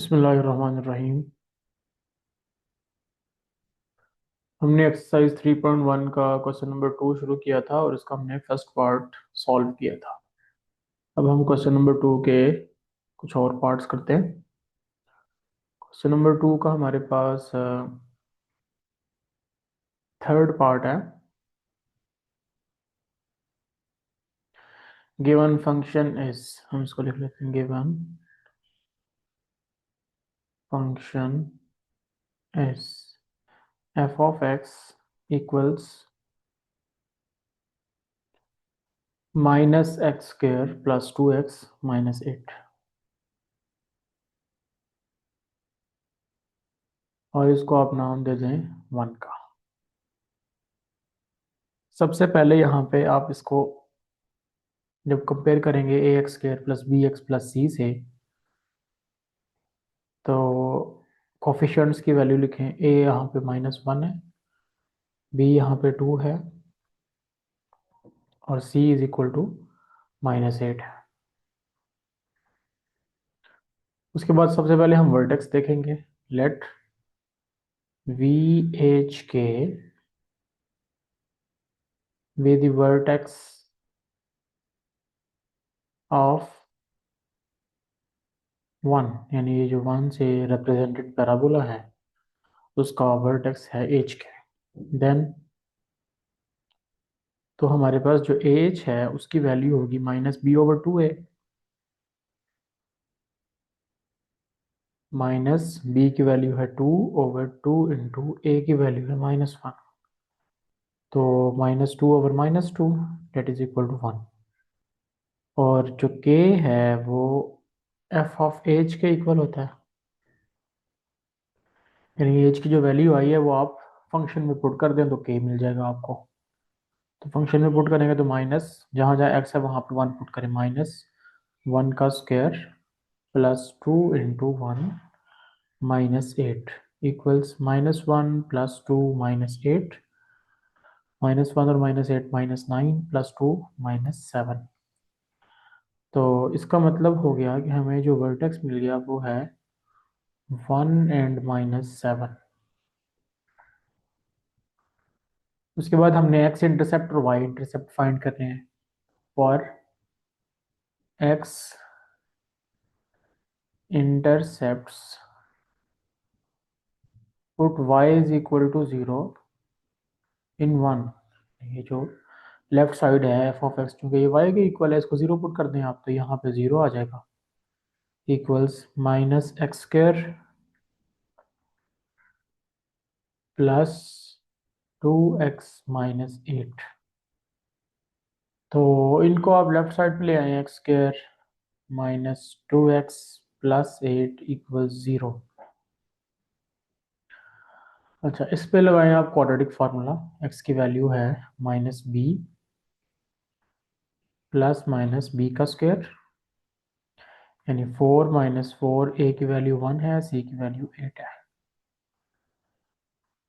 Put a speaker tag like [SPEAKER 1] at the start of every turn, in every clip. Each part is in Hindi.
[SPEAKER 1] बिस्मिल्लाहिर्रहमानिर्रहीम। हमने एक्सरसाइज 3.1 का क्वेश्चन नंबर 2 शुरू किया था और इसका हमने फर्स्ट पार्ट सॉल्व किया था। अब हम क्वेश्चन नंबर 2 के कुछ और पार्ट्स करते हैं। क्वेश्चन नंबर 2 का हमारे पास थर्ड पार्ट है। गिवन फंक्शन इज, हम इसको लिख लेते हैं, given function is F of x equals minus x square plus 2x minus 8, और इसको आप नाम दे दें 1 का। सबसे पहले यहाँ पे आप इसको जब कंपेयर करेंगे a x square plus b x plus c से, तो कोफिशिएंट्स की वैल्यू लिखें। ए यहाँ पे -1 है, बी यहाँ पे 2 है, और सी इज इक्वल टू -8 है। उसके बाद सबसे पहले हम वर्टेक्स देखेंगे। लेट वी एच के विद वर्टेक्स ऑफ 1, यानी ये जो 1 से रिप्रेजेंटेड पैराबोला है उसका वर्टेक्स है एच के। देन तो हमारे पास जो एच है उसकी वैल्यू होगी -b/2a, माइनस बी की वैल्यू है 2/2 इंटू ए की वैल्यू है -1, तो -2/-2 डेट इज इक्वल टू 1। और जो के है वो एफ ऑफ एच के इक्वल होता है, यानी एच की जो वैल्यू आई है वो आप फंक्शन में पुट कर दें तो के मिल जाएगा आपको। तो फंक्शन में पुट करेंगे तो माइनस, जहाँ जहाँ एक्स है वहाँ पर 1 पुट करें, -1 का square plus 2 into 1 -8 equals -1 plus 2 -8, -1 और -8 -9 प्लस 2 -7। तो इसका मतलब हो गया कि हमें जो वर्टेक्स मिल गया वो है 1 एंड -7। उसके बाद हमने एक्स इंटरसेप्ट और वाई इंटरसेप्ट फाइंड करने हैं। For x intercepts put y is equal to 0 in 1। ये जो लेफ्ट साइड है एफ ऑफ एक्स, क्योंकि ये वाई के इक्वल है, इसको 0 पुट कर दें आप तो यहाँ पे 0 आ जाएगा, इक्वल्स -x² प्लस 2x-8। तो इनको आप लेफ्ट साइड पे ले आए, x² -2x प्लस 8 इक्वल्स 0। अच्छा, इस पे लगाएं आप क्वाड्रेटिक फार्मूला। x की वैल्यू है -b प्लस -b का स्क्वायर, यानी 4 -4, a की वैल्यू 1 है, c की वैल्यू 8 है,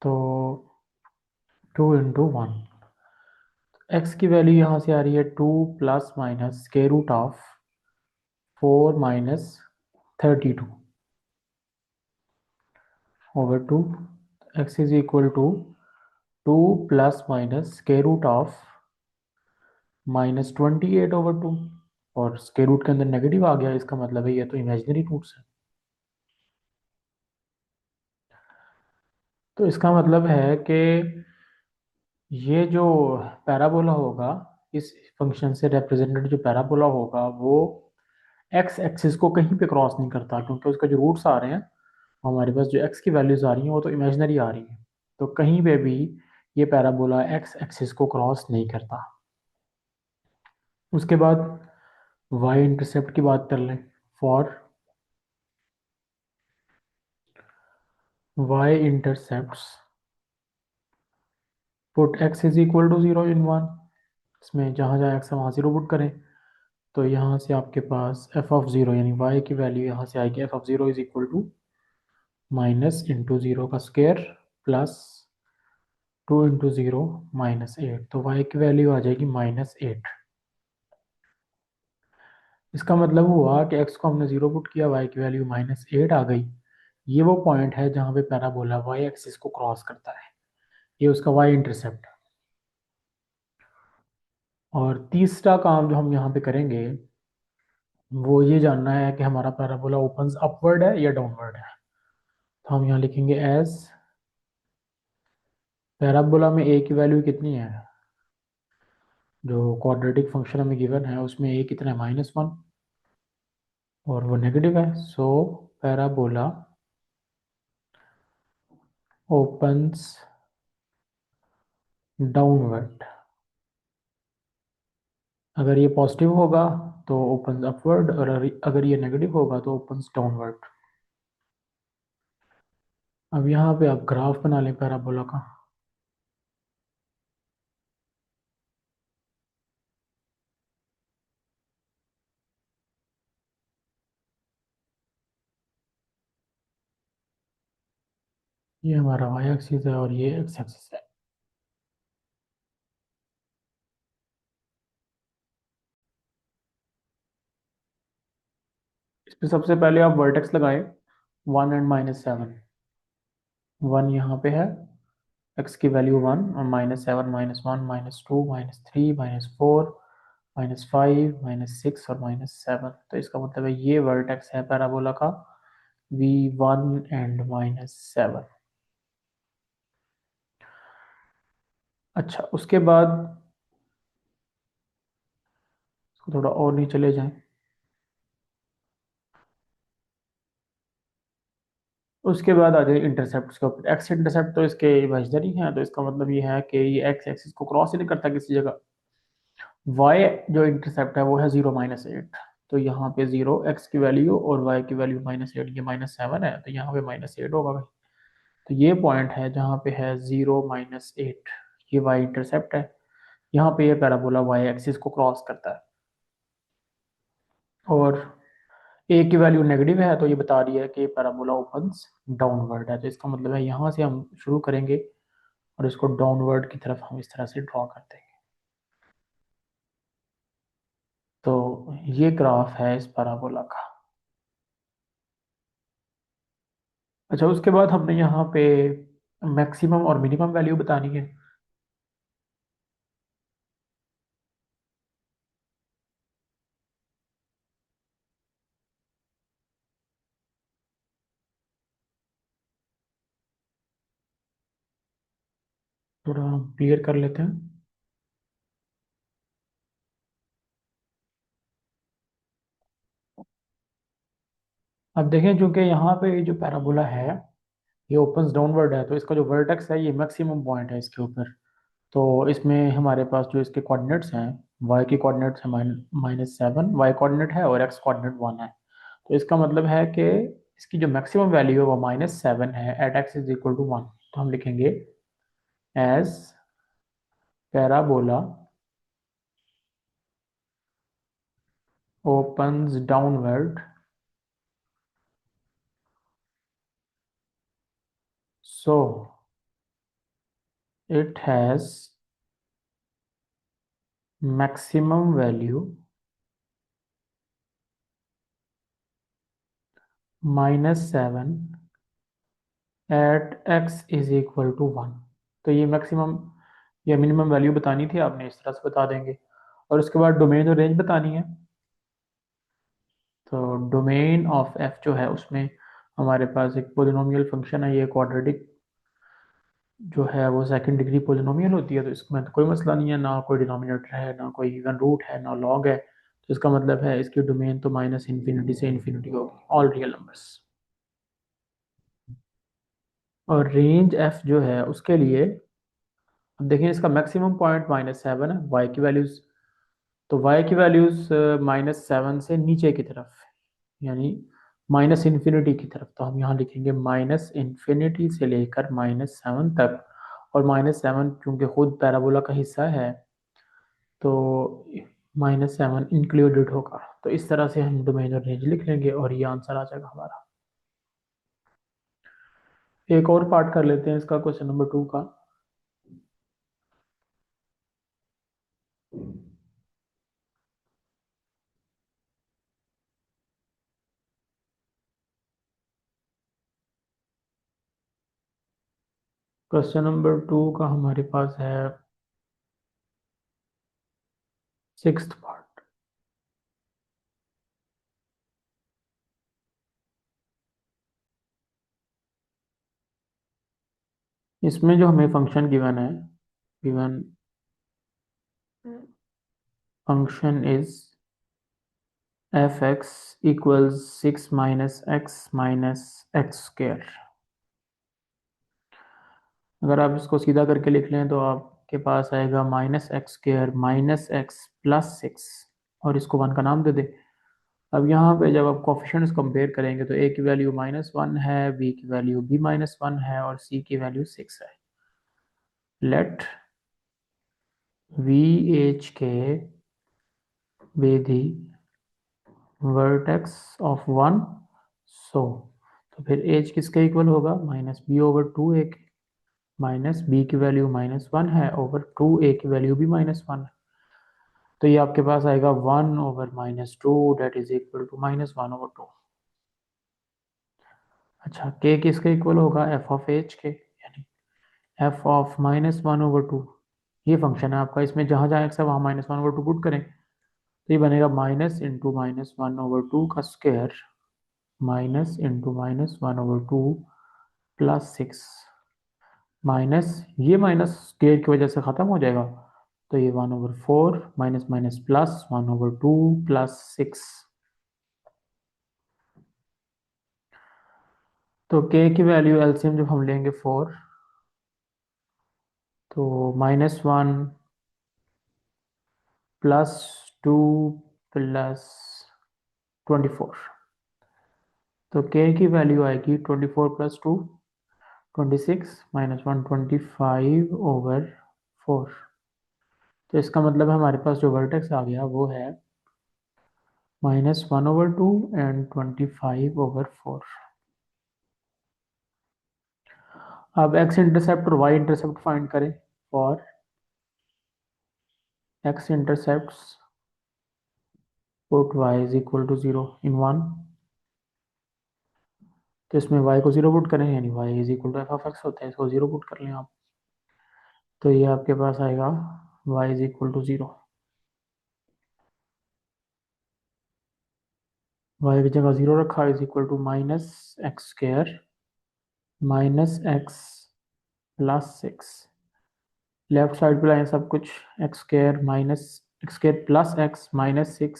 [SPEAKER 1] तो 2 इंटू 1। x की वैल्यू यहाँ से आ रही है 2 plus minus square root of 4 -32 over 2, x is equal to 2 plus minus square root of -28/2, और स्क्वायर रूट के अंदर नेगेटिव आ गया, इसका मतलब है ये तो इमेजिनरी रूट्स है। तो इसका मतलब है कि ये जो पैराबोला होगा, इस फंक्शन से रिप्रेजेंटेड जो पैराबोला होगा वो एक्स एक्सिस को कहीं पे क्रॉस नहीं करता, क्योंकि उसका जो रूट्स आ रहे हैं, हमारे पास जो एक्स की वैल्यूज आ रही हैं वो तो इमेजिनरी आ रही हैं, तो कहीं पे भी ये पैराबोला एक्स एक्सिस को क्रॉस नहीं करता। उसके बाद वाई इंटरसेप्ट की बात कर लें। For y intercepts put x is equal to 0 in 1, इसमें जहाँ जहाँ एक्स है वहाँ 0 पुट करें, तो यहाँ से आपके पास एफ ऑफ 0 यानी वाई की वैल्यू यहाँ से आएगी, f of 0 is equal to minus into 0 का स्क्वायर प्लस 2 इंटू 0 -8, तो वाई की वैल्यू आ जाएगी -8। इसका मतलब हुआ कि x को हमने 0 पुट किया, y की वैल्यू -8 आ गई। ये वो पॉइंट है जहाँ पे पैराबोला y एक्सिस को क्रॉस करता है, ये उसका y इंटरसेप्ट। और तीसरा काम जो हम यहाँ पे करेंगे वो ये जानना है कि हमारा पैराबोला ओपन्स अपवर्ड है या डाउनवर्ड है। तो हम यहाँ लिखेंगे एज पैराबोला में a की वैल्यू कितनी है, जो क्वाड्रेटिक फंक्शन हमें गिवन है उसमें a कितना है -1, और वो नेगेटिव है। सो पैराबोला ओपन्स डाउनवर्ड। अगर ये पॉजिटिव होगा तो ओपन अपवर्ड, और अगर ये नेगेटिव होगा तो ओपन डाउनवर्ड। अब यहाँ पे आप ग्राफ बना लें पैराबोला का। ये हमारा वाई एक्सिस है और ये एक्स एक्सिस है। इस पे सबसे पहले आप वर्टेक्स लगाएं, 1 और -7। 1 यहाँ पे है, एक्स की वैल्यू 1, और -7, -1, -2, -3, -4, -5, -6 और -7। तो इसका मतलब है ये वर्टेक्स है पैराबोला का V1 और -7। अच्छा, उसके बाद इसको थोड़ा और नीचे ले जाएं। उसके बाद आ जाए इंटरसेप्ट के ऊपर। एक्स इंटरसेप्ट तो इसके इमेजिनरी है, तो इसका मतलब ये है कि ये एक्स एक्सिस को क्रॉस ही नहीं करता किसी जगह। वाई जो इंटरसेप्ट है वो है 0 -8। तो यहाँ पे 0 एक्स की वैल्यू और वाई की वैल्यू -8, ये -7 है, तो यहाँ पे -8 होगा भाई। तो ये पॉइंट है जहाँ पे है 0 -8, ये वाई इंटरसेप्ट है। यहाँ पे ये पैराबोला वाई एक्सिस को क्रॉस करता है। और ए की वैल्यू नेगेटिव है, तो ये बता रही है कि पैराबोला ओपन्स डाउनवर्ड है। तो इसका मतलब है यहाँ से हम शुरू करेंगे और इसको डाउनवर्ड की तरफ हम इस तरह से ड्रॉ कर देंगे। तो ये ग्राफ है इस पैराबोला का। अच्छा, उसके बाद हमने यहाँ पे मैक्सिमम और मिनिमम वैल्यू बतानी है। थोड़ा हम क्लियर कर लेते हैं। अब देखें, चूंकि यहाँ पे जो पैराबोला है ये ओपन्स डाउनवर्ड है, तो इसका जो वर्टेक्स है ये मैक्सिमम पॉइंट है इसके ऊपर। तो इसमें हमारे पास जो इसके कोऑर्डिनेट्स हैं, वाई के कोऑर्डिनेट्स है -7, वाई कोऑर्डिनेट है, और एक्स कोऑर्डिनेट 1 है। तो इसका मतलब है कि इसकी जो मैक्सिमम वैल्यू है वो -7 है at x is equal to 1। तो हम लिखेंगे as parabola opens downward, so it has maximum value -7 at x is equal to 1। तो ये मैक्सिमम या मिनिमम वैल्यू बतानी थी आपने, इस तरह से बता देंगे। और उसके बाद डोमेन और रेंज बतानी है। तो डोमेन ऑफ एफ जो है उसमें हमारे पास एक पोलिनोमियल फंक्शन है, ये क्वाड्रेटिक जो है वो सेकंड डिग्री पोलिनोमियल होती है। तो इसमें तो कोई मसला नहीं है, ना कोई डिनोमिनेटर है, ना कोई इवन रूट है, ना लॉग है। तो इसका मतलब है इसकी डोमेन तो -इन्फिनिटी से इन्फिनिटी होगी, ऑल रियल नंबर्स। और रेंज एफ जो है उसके लिए, अब देखिए इसका मैक्सिमम पॉइंट -7 है, वाई की वैल्यूज, तो वाई की वैल्यूज -7 से नीचे की तरफ, यानी -इन्फिनिटी की तरफ। तो हम यहाँ लिखेंगे -इन्फिनिटी से लेकर -7 तक। और -7 चूंकि खुद पैराबोला का हिस्सा है, तो -7 इंक्लूडेड होगा। तो इस तरह से हम डोमेन और रेंज लिख लेंगे और ये आंसर आ जाएगा हमारा। एक और पार्ट कर लेते हैं इसका, क्वेश्चन नंबर 2 का। क्वेश्चन नंबर 2 का हमारे पास है सिक्स्थ पार्ट। इसमें जो हमें फंक्शन गिवन है, given function is F x equals 6 - x - x²। अगर आप इसको सीधा करके लिख लें तो आपके पास आएगा -x² -x+6, और इसको 1 का नाम दे दे। अब यहाँ पे जब आप कोफिशिएंट्स कंपेयर करेंगे तो ए की वैल्यू -1 है, बी की वैल्यू भी -1 है, और सी की वैल्यू 6 है। Let we h k be the vertex of one, so तो फिर एच किसके इक्वल होगा, -b/2 ए के, माइनस बी की वैल्यू -1 है ओवर 2 ए की वैल्यू भी -1 है। तो ये आपके पास आएगा 1/-2, डेट इज इक्वल टू -1/2। अच्छा, के किसके इक्वल होगा, एफ ऑफ एच के, यानी एफ ऑफ -1/2। ये फंक्शन है आपका, इसमें जहां जहां एक्स है वहां -1/2 पुट करें, तो ये बनेगा माइनस इंटू -1/2 का स्क्वायर, माइनस इंटू -1/2 +6, माइनस ये माइनस स्क्वायर की वजह से खत्म हो जाएगा, तो ये 1/4 माइनस माइनस प्लस 1/2 +6। तो के की वैल्यू एलसीएम जब हम लेंगे 4, तो -1 +2 +24, तो के की वैल्यू आएगी 24 + 2 26, -1 25/4। तो इसका मतलब है हमारे पास जो वर्टेक्स आ गया वो है -1/2 एंड 25/4। अब एक्स इंटरसेप्ट और वाई इंटरसेप्ट फाइंड करें for x intercepts, put y is equal to 0 in 1, तो इसमें y को 0 पुट करें, यानी y is equal to f of x होता है, इसको 0 पुट कर लें आप, तो ये आपके पास आएगा y is equal to 0। y की जगह 0 रखा, is equal to -x² -x+6। Left side पे लाएं सब कुछ, x² plus x -6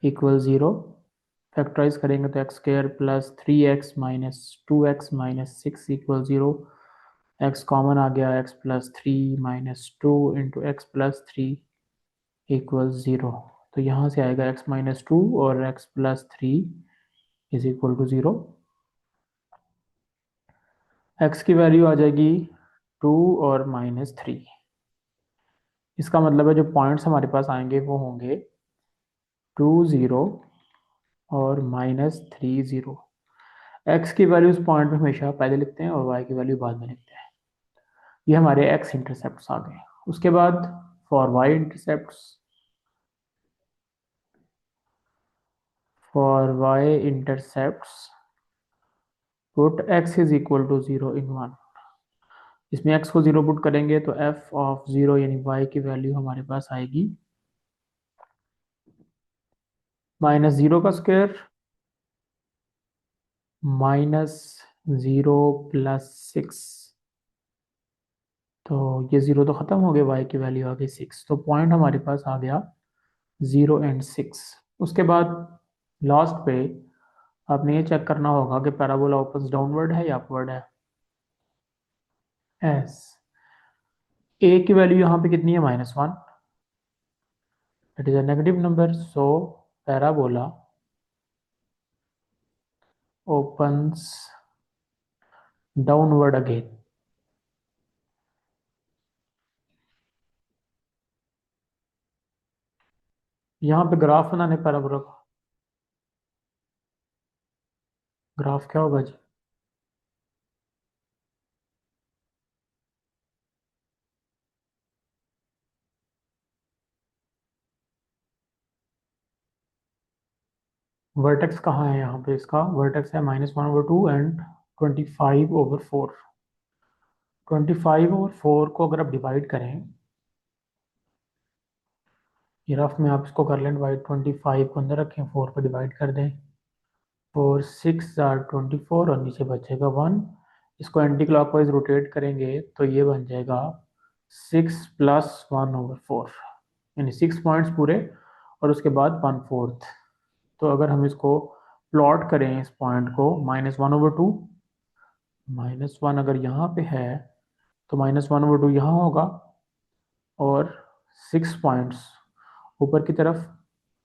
[SPEAKER 1] equal 0। Factorise करेंगे तो x² +3x - 2x - 6 equal 0। x common आ गया, x+3 - 2 इंटू x+3 इक्वल 0। तो यहाँ से आएगा x-2 और x+3 is equal to 0। x की वैल्यू आ जाएगी 2 और -3। इसका मतलब है जो पॉइंट्स हमारे पास आएंगे वो होंगे 2 0 और -3 0। x की वैल्यू इस पॉइंट में हमेशा पहले लिखते हैं और y की वैल्यू बाद में लिखते हैं। ये हमारे x इंटरसेप्ट्स आ गए। उसके बाद for y intercepts, put x is equal to 0 in 1। इसमें x को 0 पुट करेंगे तो f ऑफ 0 यानी y की वैल्यू हमारे पास आएगी -0 का स्क्वायर -0 + 6, तो ये 0 तो खत्म हो गया, y की वैल्यू आ गई 6, तो पॉइंट हमारे पास आ गया 0 एंड 6। उसके बाद लास्ट पे आपने ये चेक करना होगा कि पैराबोला ओपन्स डाउनवर्ड है या अपवर्ड है। एस ए की वैल्यू यहाँ पे कितनी है, -1, it is a negative number, so parabola opens downward again. यहाँ पे ग्राफ बनाने पैराबोला का ग्राफ क्या होगा जी, वर्टेक्स कहाँ है, यहाँ पे इसका वर्टेक्स है -1/2 एंड 25/4। 25 और 4 को अगर आप डिवाइड करें, ये रफ में आप इसको कर लें डिवाइड, 25 को अंदर रखें, 4 को डिवाइड कर दें, 4 6 are 24 और नीचे बचेगा 1। इसको एंटी क्लॉकवाइज रोटेट करेंगे तो ये बन जाएगा 6 + 1/4, यानी 6 पॉइंट्स पूरे और उसके बाद 1/4। तो अगर हम इसको प्लॉट करें इस पॉइंट को, -1/2, -1 अगर यहाँ पे है तो -1/2 यहाँ होगा, और 6 पॉइंट्स ऊपर की तरफ,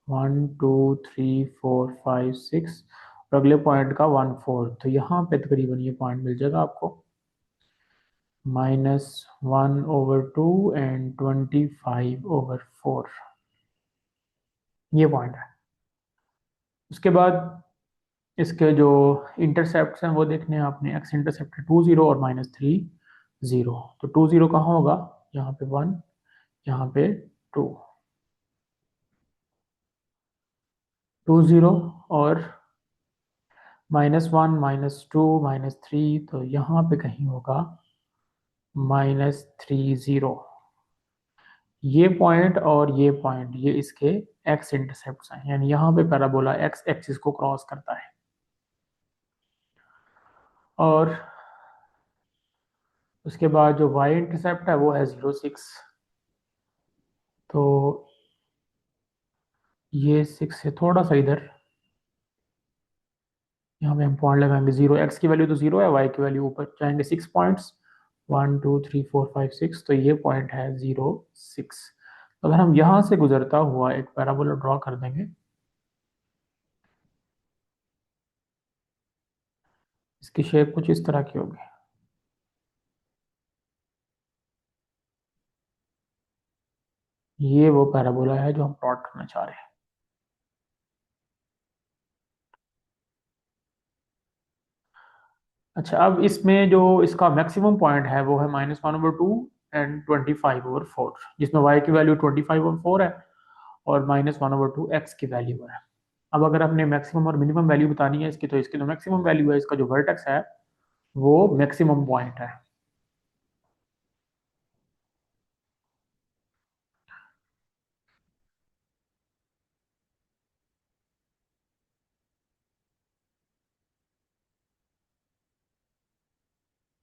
[SPEAKER 1] 1 2 3 4 5 6, और अगले पॉइंट का 1/4, तो यहाँ पे तकरीबन ये पॉइंट मिल जाएगा आपको, -1/2 एंड 25/4, ये पॉइंट है। उसके बाद इसके जो इंटरसेप्ट हैं वो देखने हैं आपने। एक्स इंटरसेप्ट है 2 0 और -3 0, तो 2 0 कहाँ होगा, यहाँ पे 1, यहाँ पे 2, 2 0, और -1 -2 -3, तो यहाँ पे कहीं होगा -3 0। ये पॉइंट और ये पॉइंट, ये इसके एक्स इंटरसेप्ट हैं, यानी यहाँ पे पैराबोला एक्स एक्सिस को क्रॉस करता है। और उसके बाद जो वाई इंटरसेप्ट है वो है 0 6, तो ये 6 से थोड़ा सा इधर, यहाँ पे हम पॉइंट लगाएंगे 0, एक्स की वैल्यू तो 0 है, वाई की वैल्यू ऊपर जाएंगे 6 पॉइंट्स, 1 2 3 4 5 6, तो ये पॉइंट है 0 6। अगर हम यहाँ से गुजरता हुआ एक पैराबोला ड्रॉ कर देंगे, इसकी शेप कुछ इस तरह की होगी। ये वो पैराबोला है जो हम प्लॉट करना चाह रहे हैं। अच्छा, अब इसमें जो इसका मैक्सिमम पॉइंट है वो है -1/2 एंड 25/4, जिसमें y की वैल्यू 25/4 है और -1/2 x की वैल्यू है। अब अगर आपने मैक्सिमम और मिनिमम वैल्यू बतानी है इसकी, तो इसकी तो मैक्सिमम वैल्यू है, इसका जो वर्टेक्स है वो मैक्सिमम पॉइंट है।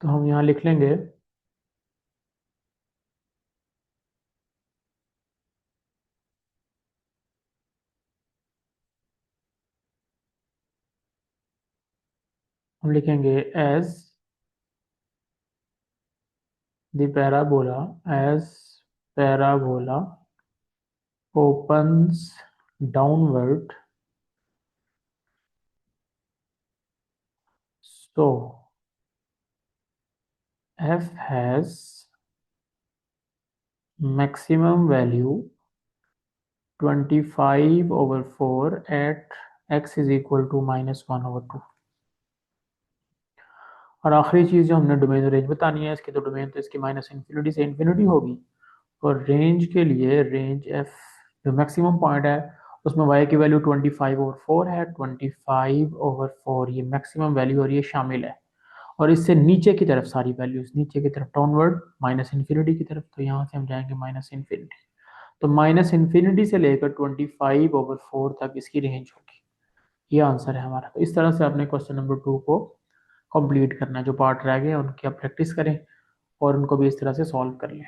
[SPEAKER 1] तो हम यहाँ लिख लेंगे, हम लिखेंगे as the parabola, as parabola opens downward, so f has maximum value 25/4 at x is equal to -1/2। और आखिरी चीज़ जो हमने डोमेन रेंज बतानी है इसकी, तो डोमेन तो इसकी -∞ से इन्फिनिटी होगी, और रेंज के लिए रेंज एफ जो मैक्सिमम पॉइंट है उसमें y की वैल्यू 25/4 है, 25/4 ये मैक्सिमम वैल्यू और ये शामिल है, और इससे नीचे की तरफ सारी वैल्यूज नीचे की तरफ डाउनवर्ड -∞ की तरफ, तो यहाँ से हम जाएंगे -∞। तो -∞ से लेकर 25/4 तक इसकी रेंज होगी। ये आंसर है हमारा। तो इस तरह से आपने क्वेश्चन नंबर 2 को कंप्लीट करना है। जो पार्ट रह गए हैं उनकी आप प्रैक्टिस करें और उनको भी इस तरह से सॉल्व कर लें।